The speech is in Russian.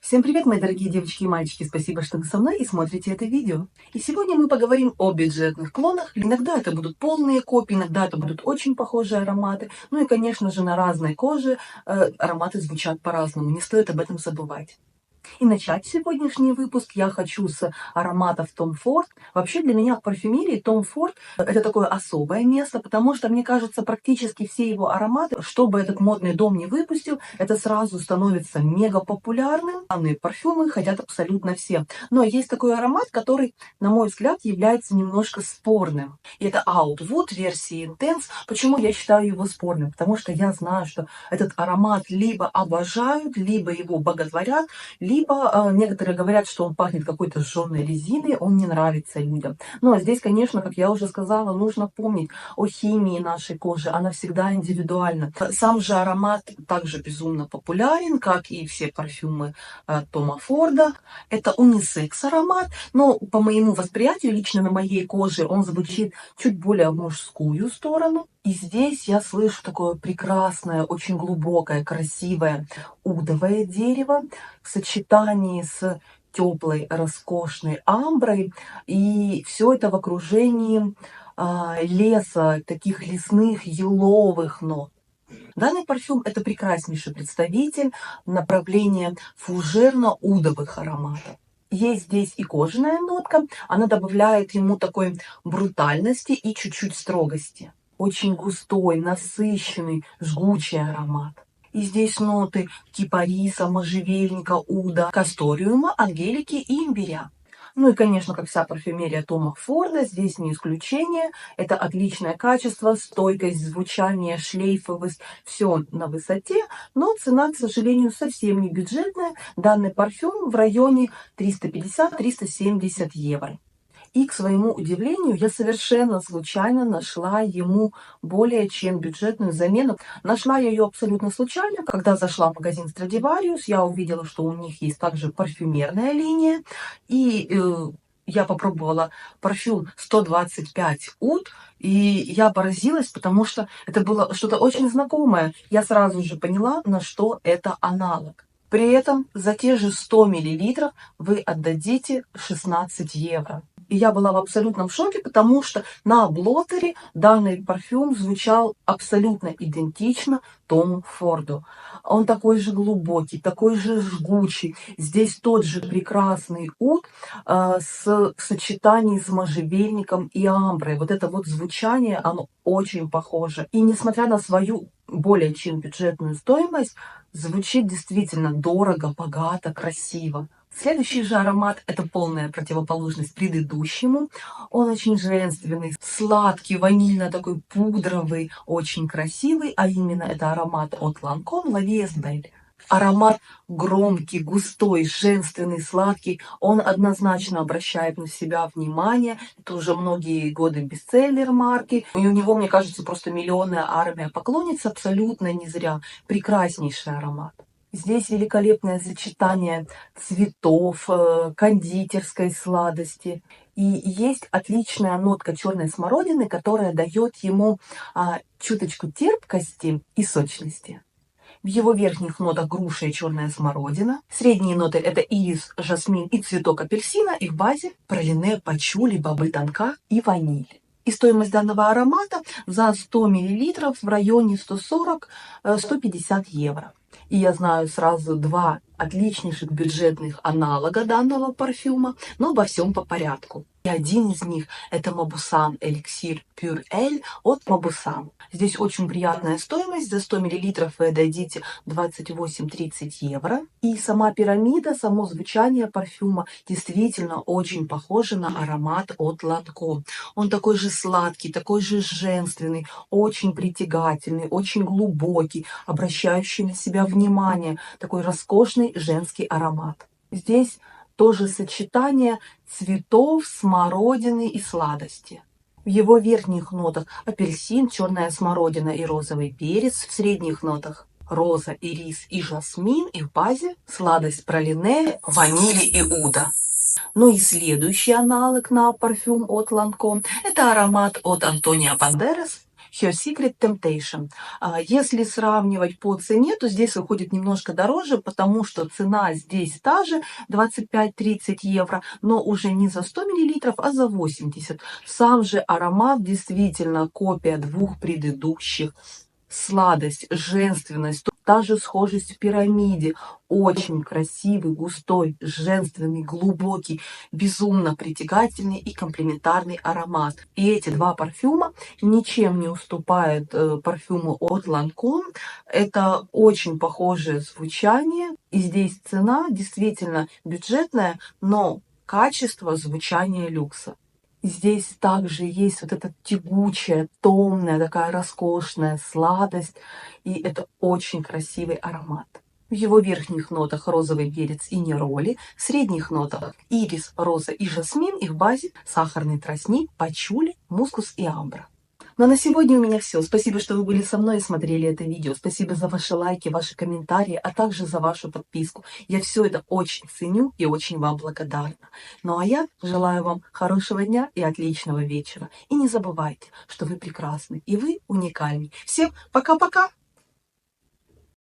Всем привет, мои дорогие девочки и мальчики! Спасибо, что вы со мной и смотрите это видео. И сегодня мы поговорим о бюджетных клонах. Иногда это будут полные копии, иногда это будут очень похожие ароматы. Ну и, конечно же, на разной коже ароматы звучат по-разному. Не стоит об этом забывать. И начать сегодняшний выпуск я хочу с ароматов Tom Ford. Вообще для меня в парфюмерии Tom Ford это такое особое место, потому что, мне кажется, практически все его ароматы, что бы этот модный дом не выпустил, это сразу становится мега популярным. Данные парфюмы хотят абсолютно все. Но есть такой аромат, который, на мой взгляд, является немножко спорным. И это Outwood версии Intense. Почему я считаю его спорным? Потому что я знаю, что этот аромат либо обожают, либо его боготворят, либо некоторые говорят, что он пахнет какой-то сжженной резиной, он не нравится людям. Ну а здесь, конечно, как я уже сказала, нужно помнить о химии нашей кожи, она всегда индивидуальна. Сам же аромат также безумно популярен, как и все парфюмы Тома Форда. Это унисекс аромат, но по моему восприятию, лично на моей коже, он звучит чуть более в мужскую сторону. И здесь я слышу такое прекрасное, очень глубокое, красивое удовое дерево в сочетании с теплой, роскошной амброй. И все это в окружении леса, таких лесных, еловых нот. Данный парфюм – это прекраснейший представитель направления фужерно-удовых ароматов. Есть здесь и кожаная нотка, она добавляет ему такой брутальности и чуть-чуть строгости. Очень густой, насыщенный, жгучий аромат. И здесь ноты кипариса, можжевельника, уда, касториума, ангелики и имбиря. Ну и, конечно, как вся парфюмерия Тома Форда, здесь не исключение. Это отличное качество, стойкость, звучание, шлейфовость, все на высоте. Но цена, к сожалению, совсем не бюджетная. Данный парфюм в районе 350-370 евро. И, к своему удивлению, я совершенно случайно нашла ему более чем бюджетную замену. Нашла я ее абсолютно случайно. Когда зашла в магазин Stradivarius, я увидела, что у них есть также парфюмерная линия. И я попробовала парфюм 125 Oud, и я поразилась, потому что это было что-то очень знакомое. Я сразу же поняла, на что это аналог. При этом за те же 100 мл вы отдадите 16 евро. И я была в абсолютном шоке, потому что на блотере данный парфюм звучал абсолютно идентично Тому Форду. Он такой же глубокий, такой же жгучий. Здесь тот же прекрасный уд в сочетании с можжевельником и амброй. Вот это вот звучание, оно очень похоже. И несмотря на свою более чем бюджетную стоимость, звучит действительно дорого, богато, красиво. Следующий же аромат – это полная противоположность предыдущему. Он очень женственный, сладкий, ванильно такой пудровый, очень красивый, а именно это аромат от Lancôme La Vie est Belle. Аромат громкий, густой, женственный, сладкий. Он однозначно обращает на себя внимание. Это уже многие годы бестселлер марки. И у него, мне кажется, просто миллионная армия поклонниц. Абсолютно не зря. Прекраснейший аромат. Здесь великолепное сочетание цветов, кондитерской сладости. И есть отличная нотка черной смородины, которая дает ему чуточку терпкости и сочности. В его верхних нотах груша и черная смородина. Средние ноты – это ирис, жасмин и цветок апельсина. И в базе пралине, пачули, бобы тонка и ваниль. И стоимость данного аромата за 100 мл в районе 140-150 евро. И я знаю сразу два отличнейших бюджетных аналога данного парфюма, но обо всем по порядку. И один из них – это Mauboussin эликсир Pure Elle от Mauboussin. Здесь очень приятная стоимость. За 100 мл вы отдадите 28-30 евро. И сама пирамида, само звучание парфюма действительно очень похоже на аромат от Lancôme. Он такой же сладкий, такой же женственный, очень притягательный, очень глубокий, обращающий на себя внимание. Такой роскошный женский аромат. Здесь тоже сочетание цветов, смородины и сладости. В его верхних нотах апельсин, черная смородина и розовый перец. В средних нотах роза, ирис и жасмин. И в базе сладость пралине, ванили и уда. Ну и следующий аналог на парфюм от Lancôme – это аромат от Антонио Бандерас Her Secret Temptation. Если сравнивать по цене, то здесь выходит немножко дороже, потому что цена здесь та же, 25-30 евро, но уже не за 100 мл, а за 80. Сам же аромат действительно копия двух предыдущих. Сладость, женственность, та же схожесть в пирамиде. Очень красивый, густой, женственный, глубокий, безумно притягательный и комплементарный аромат. И эти два парфюма ничем не уступают парфюму от Lancôme. Это очень похожее звучание. И здесь цена действительно бюджетная, но качество звучания люкса. Здесь также есть вот эта тягучая, томная, такая роскошная сладость. И это очень красивый аромат. В его верхних нотах розовый перец и нероли, в средних нотах ирис, роза и жасмин, и в базе сахарный тростник, пачули, мускус и амбра. Ну а на сегодня у меня все. Спасибо, что вы были со мной и смотрели это видео. Спасибо за ваши лайки, ваши комментарии, а также за вашу подписку. Я все это очень ценю и очень вам благодарна. Ну а я желаю вам хорошего дня и отличного вечера. И не забывайте, что вы прекрасны и вы уникальны. Всем пока-пока!